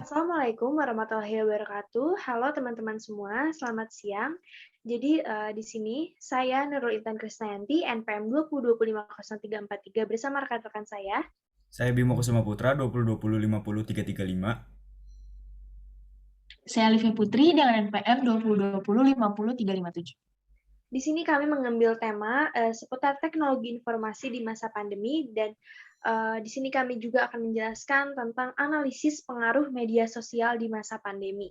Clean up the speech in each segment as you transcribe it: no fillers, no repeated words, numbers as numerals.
Assalamualaikum warahmatullahi wabarakatuh. Halo teman-teman semua, selamat siang. Jadi di sini saya Nurul Intan Krisdayanti, NPM 2020500343 bersama rekan-rekan saya. Saya Bimo Kusuma Putra, 2020 50 335. Saya Livia Putri dengan NPM 2020 50 357. Di sini kami mengambil tema seputar teknologi informasi di masa pandemi dan di sini kami juga akan menjelaskan tentang analisis pengaruh media sosial di masa pandemi.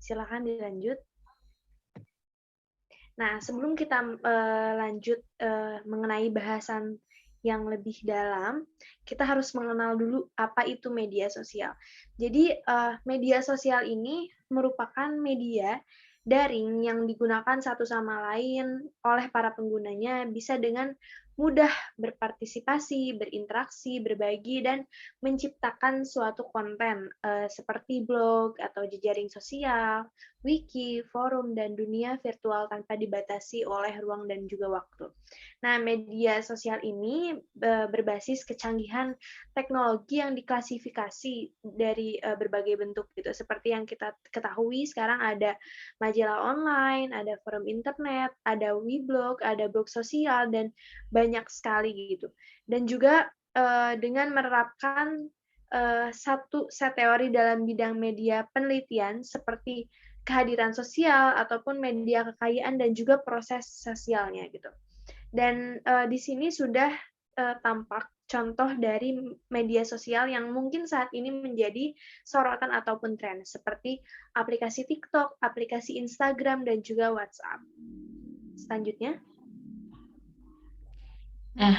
Silakan dilanjut. Nah, sebelum kita lanjut mengenai bahasan yang lebih dalam, kita harus mengenal dulu apa itu media sosial. Jadi, media sosial ini merupakan media daring yang digunakan satu sama lain oleh para penggunanya, bisa dengan mudah berpartisipasi, berinteraksi, berbagi, dan menciptakan suatu konten seperti blog atau jejaring sosial, wiki, forum, dan dunia virtual tanpa dibatasi oleh ruang dan juga waktu. Nah, media sosial ini berbasis kecanggihan teknologi yang diklasifikasi dari berbagai bentuk gitu. Seperti yang kita ketahui sekarang ada majalah online, ada forum internet, ada weblog, ada blog sosial, dan banyak sekali gitu. Dan juga dengan menerapkan satu set teori dalam bidang media penelitian seperti kehadiran sosial ataupun media kekayaan dan juga proses sosialnya gitu. Dan di sini sudah tampak contoh dari media sosial yang mungkin saat ini menjadi sorotan ataupun tren seperti aplikasi TikTok, aplikasi Instagram dan juga WhatsApp. Selanjutnya. Nah,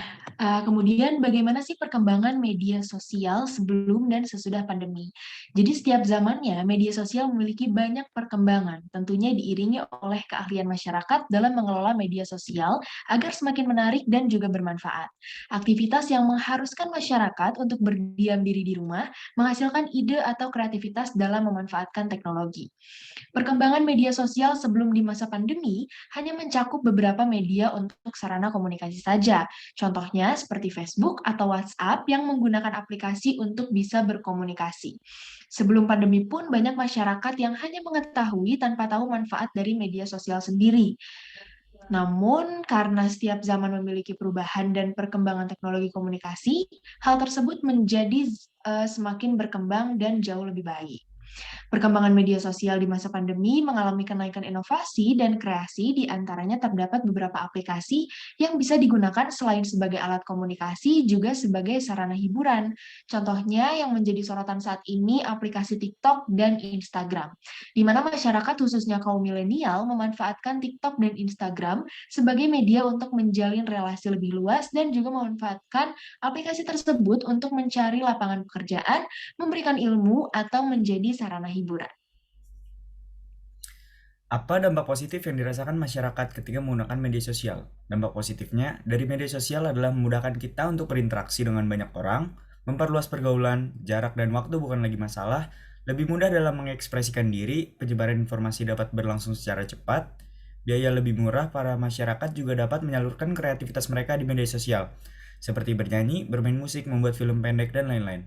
kemudian bagaimana sih perkembangan media sosial sebelum dan sesudah pandemi? Jadi setiap zamannya media sosial memiliki banyak perkembangan, tentunya diiringi oleh keahlian masyarakat dalam mengelola media sosial agar semakin menarik dan juga bermanfaat. Aktivitas yang mengharuskan masyarakat untuk berdiam diri di rumah menghasilkan ide atau kreativitas dalam memanfaatkan teknologi. Perkembangan media sosial sebelum di masa pandemi hanya mencakup beberapa media untuk sarana komunikasi saja. Contohnya seperti Facebook atau WhatsApp yang menggunakan aplikasi untuk bisa berkomunikasi. Sebelum pandemi pun banyak masyarakat yang hanya mengetahui tanpa tahu manfaat dari media sosial sendiri. Namun, karena setiap zaman memiliki perubahan dan perkembangan teknologi komunikasi, hal tersebut menjadi semakin berkembang dan jauh lebih baik. Perkembangan media sosial di masa pandemi mengalami kenaikan inovasi dan kreasi, di antaranya terdapat beberapa aplikasi yang bisa digunakan selain sebagai alat komunikasi, juga sebagai sarana hiburan. Contohnya yang menjadi sorotan saat ini aplikasi TikTok dan Instagram, di mana masyarakat khususnya kaum milenial memanfaatkan TikTok dan Instagram sebagai media untuk menjalin relasi lebih luas dan juga memanfaatkan aplikasi tersebut untuk mencari lapangan pekerjaan, memberikan ilmu, atau menjadi sarana hiburan. Apa dampak positif yang dirasakan masyarakat ketika menggunakan media sosial? Dampak positifnya dari media sosial adalah memudahkan kita untuk berinteraksi dengan banyak orang, memperluas pergaulan, jarak dan waktu bukan lagi masalah, lebih mudah dalam mengekspresikan diri, penyebaran informasi dapat berlangsung secara cepat, biaya lebih murah, para masyarakat juga dapat menyalurkan kreativitas mereka di media sosial, seperti bernyanyi, bermain musik, membuat film pendek, dan lain-lain.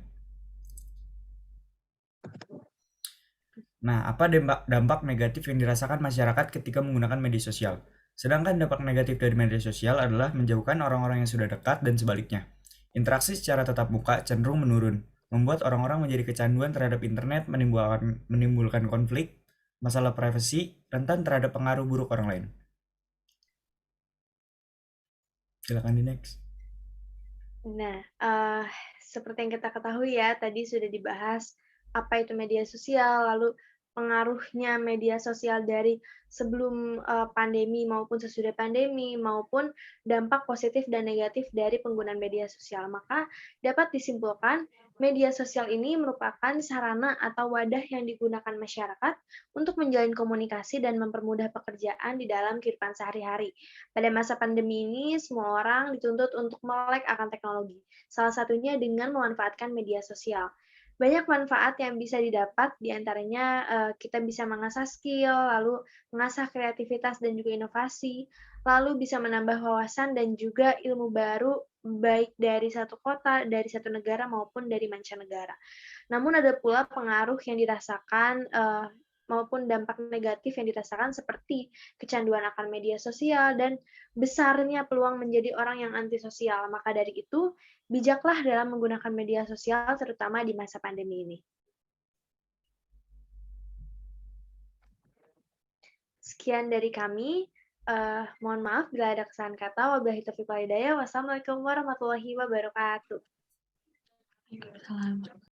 Nah, apa dampak negatif yang dirasakan masyarakat ketika menggunakan media sosial? Sedangkan dampak negatif dari media sosial adalah menjauhkan orang-orang yang sudah dekat dan sebaliknya. Interaksi secara tatap muka cenderung menurun, membuat orang-orang menjadi kecanduan terhadap internet, menimbulkan konflik, masalah privasi, rentan terhadap pengaruh buruk orang lain. Silakan di next. Nah, seperti yang kita ketahui ya, tadi sudah dibahas apa itu media sosial, lalu pengaruhnya media sosial dari sebelum pandemi maupun sesudah pandemi, maupun dampak positif dan negatif dari penggunaan media sosial. Maka dapat disimpulkan, media sosial ini merupakan sarana atau wadah yang digunakan masyarakat untuk menjalin komunikasi dan mempermudah pekerjaan di dalam kehidupan sehari-hari. Pada masa pandemi ini, semua orang dituntut untuk melek akan teknologi, salah satunya dengan memanfaatkan media sosial. Banyak manfaat yang bisa didapat, diantaranya kita bisa mengasah skill, lalu mengasah kreativitas dan juga inovasi, lalu bisa menambah wawasan dan juga ilmu baru baik dari satu kota, dari satu negara maupun dari mancanegara. Namun ada pula pengaruh yang dirasakan, maupun dampak negatif yang dirasakan seperti kecanduan akan media sosial dan besarnya peluang menjadi orang yang antisosial. Maka dari itu, bijaklah dalam menggunakan media sosial terutama di masa pandemi ini. Sekian dari kami, mohon maaf bila ada kesalahan kata. Wabillahi taufiq wal hidayah. Wassalamualaikum warahmatullahi wabarakatuh. Waalaikumsalam.